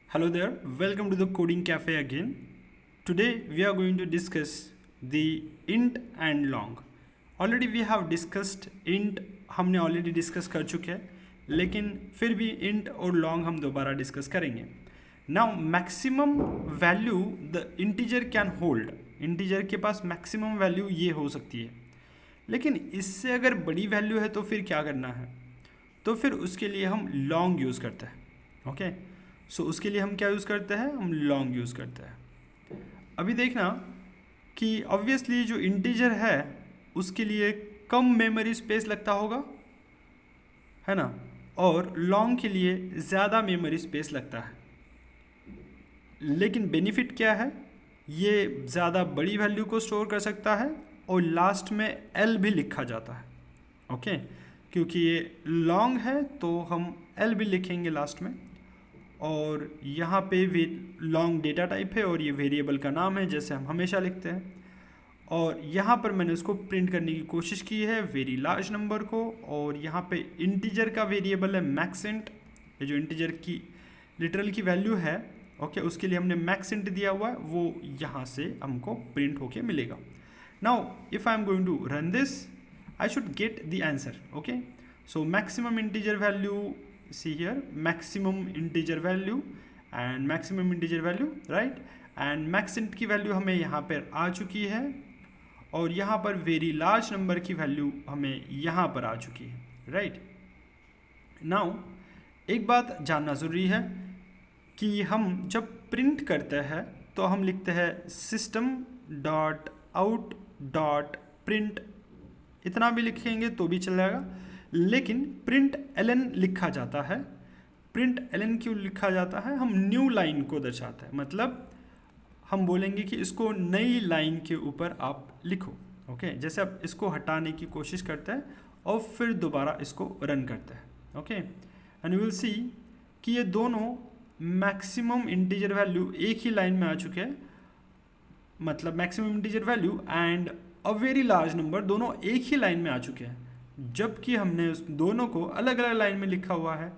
Hello there, welcome to the Coding Cafe again. Today we are going to discuss the int and long. Already we have discussed int, हमने already discuss कर चुके हैं, लेकिन फिर भी int और long हम दोबारा discuss करेंगे. Now maximum value the integer can hold. Integer के पास maximum value ये हो सकती है, लेकिन इससे अगर बड़ी वैल्यू है तो फिर क्या करना है? तो फिर उसके लिए हम लॉन्ग यूज़ करते हैं. ओके, सो उसके लिए हम क्या यूज़ करते हैं? हम लॉन्ग यूज़ करते हैं. अभी देखना कि ऑब्वियसली जो इंटीजर है उसके लिए कम मेमोरी स्पेस लगता होगा, है ना, और लॉन्ग के लिए ज़्यादा मेमोरी स्पेस लगता है. लेकिन बेनिफिट क्या है? ये ज़्यादा बड़ी वैल्यू को स्टोर कर सकता है और लास्ट में एल भी लिखा जाता है. ओके, क्योंकि ये लॉन्ग है तो हम एल भी लिखेंगे लास्ट में. और यहाँ पे लॉन्ग डेटा टाइप है और ये वेरिएबल का नाम है जैसे हम हमेशा लिखते हैं. और यहाँ पर मैंने उसको प्रिंट करने की कोशिश की है वेरी लार्ज नंबर को. और यहाँ पे इंटीजर का वेरिएबल है मैक्सइंट, ये जो इंटीजर की लिटरल की वैल्यू है, ओके, उसके लिए हमने मैक्सइंट दिया हुआ है, वो यहाँ से हमको प्रिंट होके मिलेगा. Now if I am going to run this I should get the answer. Okay, so maximum integer value, see here, maximum integer value and maximum integer value, right, and maxint की value हमें यहाँ पर आ चुकी है और यहाँ पर very large number की वैल्यू हमें यहाँ पर आ चुकी है. राइट, नाउ एक बात जानना ज़रूरी है कि हम जब प्रिंट करते हैं तो हम लिखते हैं system dot out dot print. इतना भी लिखेंगे तो भी चल जाएगा, लेकिन प्रिंट एलन लिखा जाता है. प्रिंट एलन क्यों लिखा जाता है? हम न्यू लाइन को दर्शाता है, मतलब हम बोलेंगे कि इसको नई लाइन के ऊपर आप लिखो. ओके, जैसे आप इसको हटाने की कोशिश करते हैं और फिर दोबारा इसको रन करते हैं. Okay, and you will see कि ये दोनों मैक्सिमम इंटीजर वैल्यू एक ही लाइन में आ चुके हैं, मतलब maximum integer value and a very large number दोनों एक ही लाइन में आ चुके हैं, जबकि हमने उस दोनों को अलग अलग लाइन में लिखा हुआ है.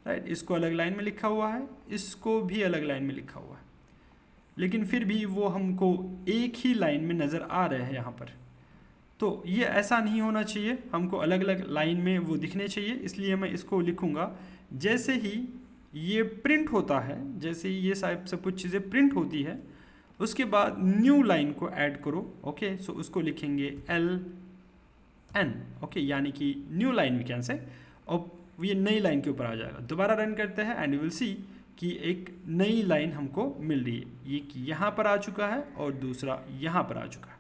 राइट, इसको अलग लाइन में लिखा हुआ है, इसको भी अलग लाइन में लिखा हुआ है, लेकिन फिर भी वो हमको एक ही लाइन में नज़र आ रहे हैं यहाँ पर. तो ये ऐसा नहीं होना चाहिए, हमको अलग अलग लाइन में वो दिखने चाहिए. इसलिए मैं इसको लिखूँगा जैसे ही ये प्रिंट होता है, जैसे ही ये सब कुछ चीज़ें प्रिंट होती है, उसके बाद न्यू लाइन को ऐड करो. ओके, सो उसको लिखेंगे एल एन. ओके, यानी कि new line we can say, और ये नई लाइन के ऊपर आ जाएगा. दोबारा रन करते हैं एंड यू विल सी कि एक नई लाइन हमको मिल रही है. ये कि यहाँ पर आ चुका है और दूसरा यहाँ पर आ चुका है.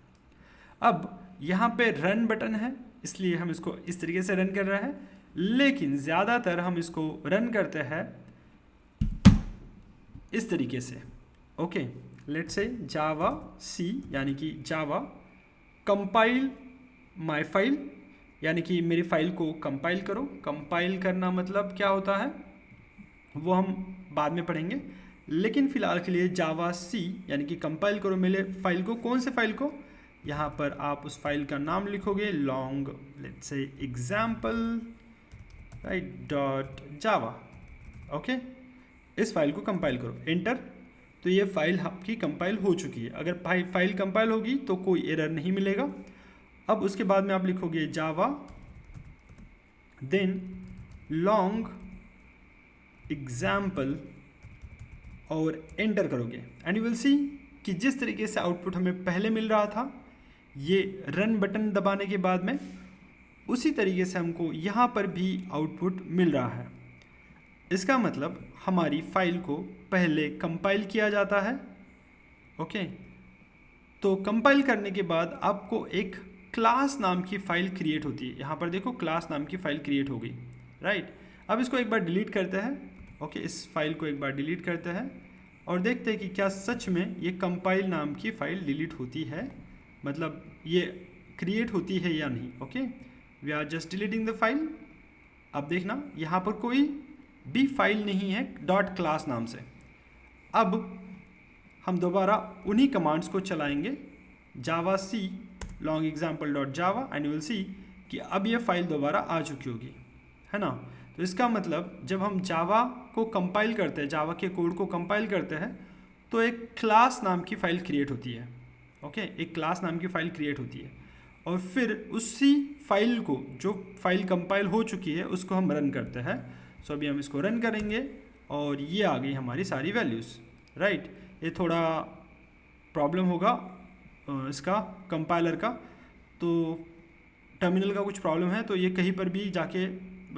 अब यहाँ पे रन बटन है, इसलिए हम इसको इस तरीके से रन कर रहे हैं, लेकिन ज़्यादातर हम इसको रन करते हैं इस तरीके से. ओके, लेट्स से जावा सी, यानी कि जावा कंपाइल माय फाइल, यानी कि मेरी फाइल को कंपाइल करो. कंपाइल करना मतलब क्या होता है वो हम बाद में पढ़ेंगे, लेकिन फ़िलहाल के लिए जावा सी यानी कि कंपाइल करो मेरे फाइल को. कौन से फाइल को? यहाँ पर आप उस फाइल का नाम लिखोगे long, let's say example, right, dot Java. Okay, इस फाइल को कंपाइल करो, एंटर. तो ये फाइल आपकी कंपाइल हो चुकी है. अगर फाइल कंपाइल होगी तो कोई एरर नहीं मिलेगा. अब उसके बाद में आप लिखोगे जावा देन लॉन्ग एग्जाम्पल और एंटर करोगे एंड यू विल सी कि जिस तरीके से आउटपुट हमें पहले मिल रहा था ये रन बटन दबाने के बाद में, उसी तरीके से हमको यहाँ पर भी आउटपुट मिल रहा है. इसका मतलब हमारी फाइल को पहले कंपाइल किया जाता है. ओके, तो कंपाइल करने के बाद आपको एक क्लास नाम की फ़ाइल क्रिएट होती है. यहाँ पर देखो क्लास नाम की फ़ाइल क्रिएट हो गई. राइट, अब इसको एक बार डिलीट करते हैं. ओके, इस फाइल को एक बार डिलीट करते हैं और देखते हैं कि क्या सच में ये कंपाइल नाम की फ़ाइल डिलीट होती है, मतलब ये क्रिएट होती है या नहीं. Okay, we are just deleting the file. अब देखना यहाँ पर कोई भी फाइल नहीं है डॉट क्लास नाम से. अब हम दोबारा उन्हीं कमांड्स को चलाएंगे javac long example dot java and you will see कि अब ये फाइल दोबारा आ चुकी होगी, है ना. तो इसका मतलब जब हम जावा को कंपाइल करते हैं, जावा के कोड को कंपाइल करते हैं, तो एक क्लास नाम की फ़ाइल क्रिएट होती है। ओके, एक क्लास नाम की फ़ाइल क्रिएट होती है और फिर उसी फाइल को, जो फाइल कंपाइल हो चुकी है, उसको हम रन करते हैं। सो अभी हम इसको रन करेंगे और ये आ गई हमारी सारी वैल्यूज़, राइट। ये थोड़ा प्रॉब्लम होगा इसका कंपाइलर का, तो टर्मिनल का कुछ प्रॉब्लम है, तो ये कहीं पर भी जाके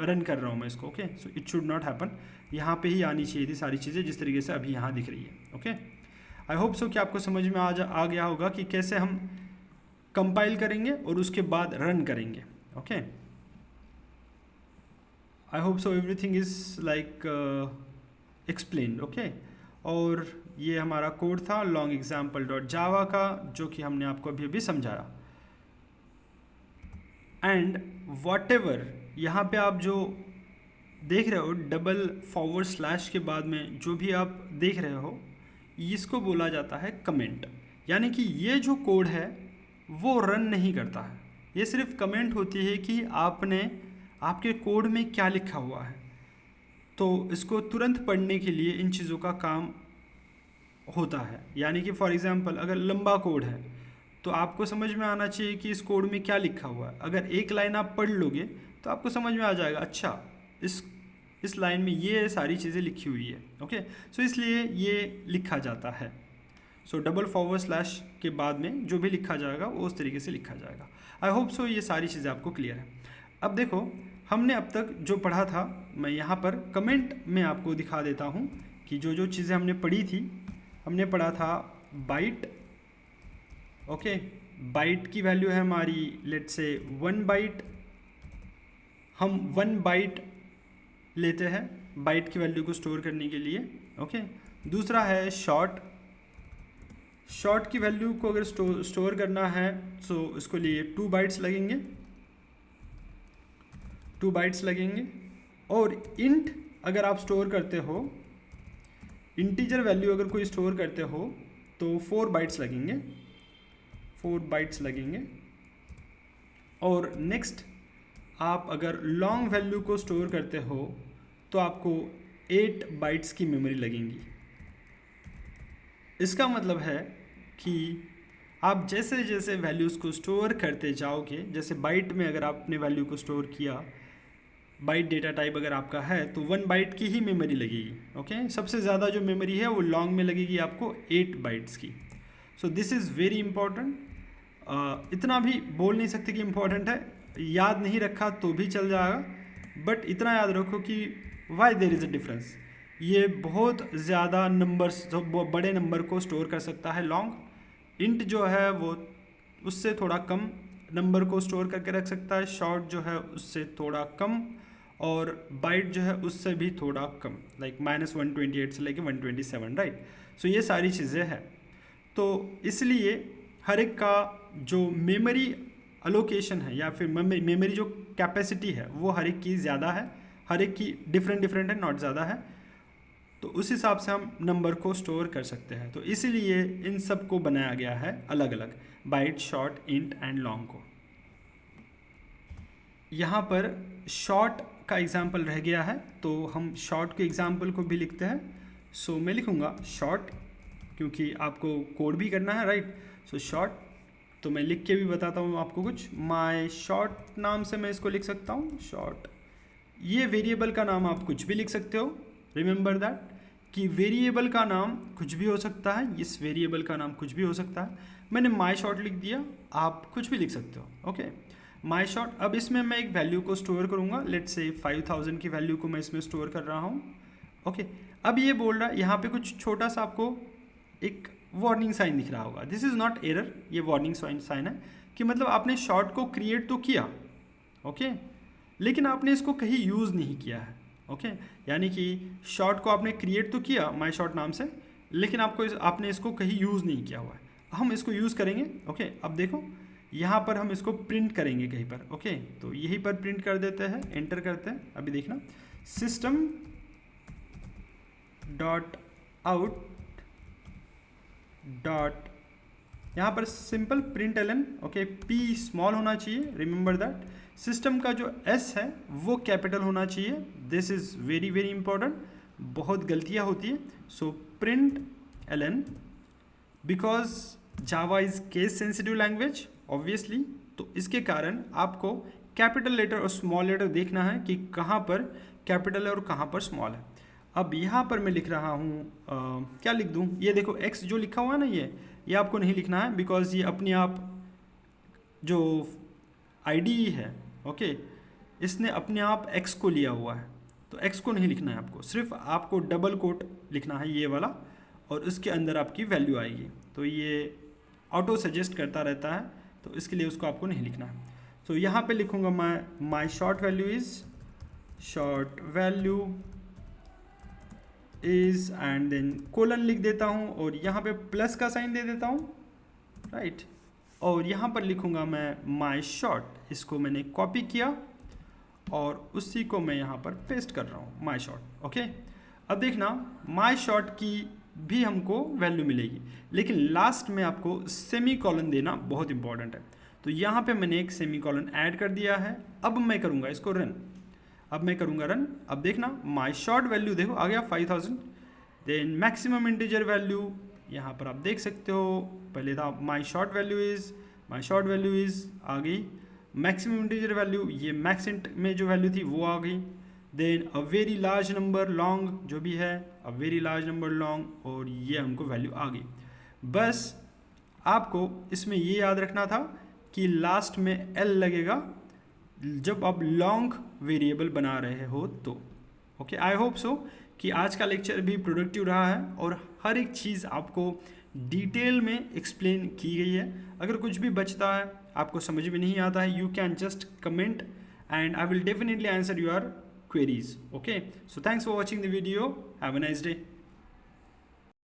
रन कर रहा हूँ मैं इसको। Okay, so it should not happen, यहाँ पे ही आनी चाहिए थी सारी चीज़ें जिस तरीके से अभी यहाँ दिख रही है। ओके, आई होप सो कि आपको समझ में आ गया होगा कि कैसे हम कंपाइल करेंगे और उसके बाद रन करेंगे। Okay, I hope so everything is like explained. Okay, और ये हमारा कोड था long-example.java का, जो कि हमने आपको अभी अभी समझाया। एंड वॉट एवर यहाँ पे आप जो देख रहे हो डबल फॉरवर्ड स्लैश के बाद में जो भी आप देख रहे हो, इसको बोला जाता है कमेंट। यानी कि ये जो कोड है वो रन नहीं करता है, ये सिर्फ कमेंट होती है कि आपने आपके कोड में क्या लिखा हुआ है। तो इसको तुरंत पढ़ने के लिए इन चीज़ों का काम होता है। यानी कि फॉर एग्जांपल अगर लंबा कोड है तो आपको समझ में आना चाहिए कि इस कोड में क्या लिखा हुआ है। अगर एक लाइन आप पढ़ लोगे तो आपको समझ में आ जाएगा, अच्छा इस लाइन में ये सारी चीज़ें लिखी हुई है। ओके, सो इसलिए ये लिखा जाता है। सो डबल फॉरवर्ड स्लैश के बाद में जो भी लिखा जाएगा वो उस तरीके से लिखा जाएगा। आई होप सो ये सारी चीज़ें आपको क्लियर है। अब देखो, हमने अब तक जो पढ़ा था, मैं यहाँ पर कमेंट में आपको दिखा देता हूँ कि जो जो चीज़ें हमने पढ़ी थी। हमने पढ़ा था बाइट। ओके, बाइट की वैल्यू है हमारी लेट्स से 1 बाइट। हम 1 बाइट लेते हैं बाइट की वैल्यू को स्टोर करने के लिए। ओके, दूसरा है शॉर्ट। शॉर्ट की वैल्यू को अगर स्टोर करना है तो इसको लिए 2 बाइट्स लगेंगे, 2 बाइट्स लगेंगे। और इंट अगर आप स्टोर करते हो, इंटीजर वैल्यू अगर कोई स्टोर करते हो तो 4 बाइट्स लगेंगे, 4 बाइट्स लगेंगे। और नेक्स्ट आप अगर लॉन्ग वैल्यू को स्टोर करते हो तो आपको 8 बाइट्स की मेमोरी लगेंगी। इसका मतलब है कि आप जैसे जैसे वैल्यूज़ को स्टोर करते जाओगे, जैसे बाइट में अगर आपने वैल्यू को स्टोर किया, बाइट डेटा टाइप अगर आपका है तो 1 बाइट की ही मेमोरी लगेगी। ओके, सबसे ज़्यादा जो मेमोरी है वो लॉन्ग में लगेगी आपको 8 बाइट्स की। So this is very important. इतना भी बोल नहीं सकते कि इम्पॉर्टेंट है, याद नहीं रखा तो भी चल जाएगा, बट इतना याद रखो कि why there is a difference. ये बहुत ज़्यादा नंबर्स, जो बड़े नंबर को स्टोर कर सकता है लॉन्ग। इंट जो है वो उससे थोड़ा कम नंबर को स्टोर करके रख सकता है, शॉर्ट जो है उससे थोड़ा कम, और बाइट जो है उससे भी थोड़ा कम, लाइक -128 से लेके 127, राइट। सो ये सारी चीज़ें हैं। तो इसलिए हर एक का जो मेमोरी अलोकेशन है या फिर मेमोरी जो कैपेसिटी है वो हर एक की ज़्यादा है, हर एक की डिफरेंट है, नॉट ज़्यादा है। तो उस हिसाब से हम नंबर को स्टोर कर सकते हैं। तो इसीलिए इन सब को बनाया गया है अलग अलग, byte, short, int and long को। यहाँ पर शॉर्ट का एग्जाम्पल रह गया है तो हम शॉर्ट के एग्जाम्पल को भी लिखते हैं। सो मैं लिखूँगा शॉर्ट, क्योंकि आपको कोड भी करना है, राइट। सो शॉर्ट, तो मैं लिख के भी बताता हूँ आपको कुछ। माय शॉर्ट नाम से मैं इसको लिख सकता हूँ शॉर्ट। ये वेरिएबल का नाम आप कुछ भी लिख सकते हो, रिमेंबर दैट कि वेरिएबल का नाम कुछ भी हो सकता है, इस वेरिएबल का नाम कुछ भी हो सकता है। मैंने माय शॉर्ट लिख दिया, आप कुछ भी लिख सकते हो। Okay, my short. अब इसमें मैं एक वैल्यू को स्टोर करूँगा, लेट्स से 5000 की वैल्यू को मैं इसमें स्टोर कर रहा हूँ। ओके, अब ये बोल रहा है यहाँ पे कुछ छोटा सा आपको एक वार्निंग साइन दिख रहा होगा। दिस इज़ नॉट एरर, ये वार्निंग साइन है कि मतलब आपने शॉर्ट को क्रिएट तो किया, ओके, लेकिन आपने इसको कहीं यूज़ नहीं किया है। ओके, यानी कि शॉर्ट को आपने क्रिएट तो किया माय शॉर्ट नाम से, लेकिन आपने इसको कहीं यूज़ नहीं किया हुआ है। हम इसको यूज़ करेंगे। ओके, अब देखो यहाँ पर हम इसको प्रिंट करेंगे कहीं पर। ओके, तो यहीं पर प्रिंट कर देते हैं, एंटर करते हैं। अभी देखना, सिस्टम डॉट आउट डॉट, यहाँ पर simple println. Okay, P small होना चाहिए, रिमेंबर दैट। सिस्टम का जो एस है वो कैपिटल होना चाहिए, this is very very important. बहुत गलतियाँ होती है। So print ln because Java is case sensitive language obviously, तो इसके कारण आपको कैपिटल लेटर और स्मॉल लेटर देखना है कि कहाँ पर कैपिटल है और कहाँ पर स्मॉल है। अब यहाँ पर मैं लिख रहा हूँ क्या लिख दूँ, ये देखो x जो लिखा हुआ है ना, ये आपको नहीं लिखना है बिकॉज ये अपने आप जो IDE है, ओके, इसने अपने आप x को लिया हुआ है, तो x को नहीं लिखना है आपको, सिर्फ आपको डबल कोट लिखना है ये वाला, और उसके अंदर आपकी वैल्यू आएगी। तो ये ऑटो सजेस्ट करता रहता है, तो इसके लिए उसको आपको नहीं लिखना है। तो यहाँ पे लिखूँगा मैं my short value is and then colon लिख देता हूँ और यहाँ पे प्लस का साइन दे देता हूँ, राइट। और यहाँ पर लिखूँगा मैं माई शॉर्ट, इसको मैंने कॉपी किया और उसी को मैं यहाँ पर पेस्ट कर रहा हूँ माई शॉर्ट, ओके। अब देखना माई शॉर्ट की भी हमको वैल्यू मिलेगी, लेकिन लास्ट में आपको सेमी कॉलन देना बहुत इंपॉर्टेंट है। तो यहाँ पे मैंने एक सेमी कॉलन ऐड कर दिया है। अब मैं करूँगा इसको रन, अब मैं करूँगा रन। अब देखना माई शॉर्ट वैल्यू देखो आ गया 5000। देन मैक्सिमम इंटीजर वैल्यू यहाँ पर आप देख सकते हो, पहले था माई शॉर्ट वैल्यू इज़ आ गई, मैक्सिमम इंटीजर वैल्यू ये मैक्स इंट में जो वैल्यू थी वो आ गई। Then a very large number long जो भी है, a very large number long, और ये हमको वैल्यू आ गई। बस आपको इसमें ये याद रखना था कि लास्ट में l लगेगा जब आप लॉन्ग वेरिएबल बना रहे हो तो, ओके। आई होप सो कि आज का लेक्चर भी प्रोडक्टिव रहा है और हर एक चीज़ आपको डिटेल में एक्सप्लेन की गई है। अगर कुछ भी बचता है, आपको समझ में नहीं आता है, you can just comment and I will definitely answer your queries, okay. So thanks for watching the video, have a nice day.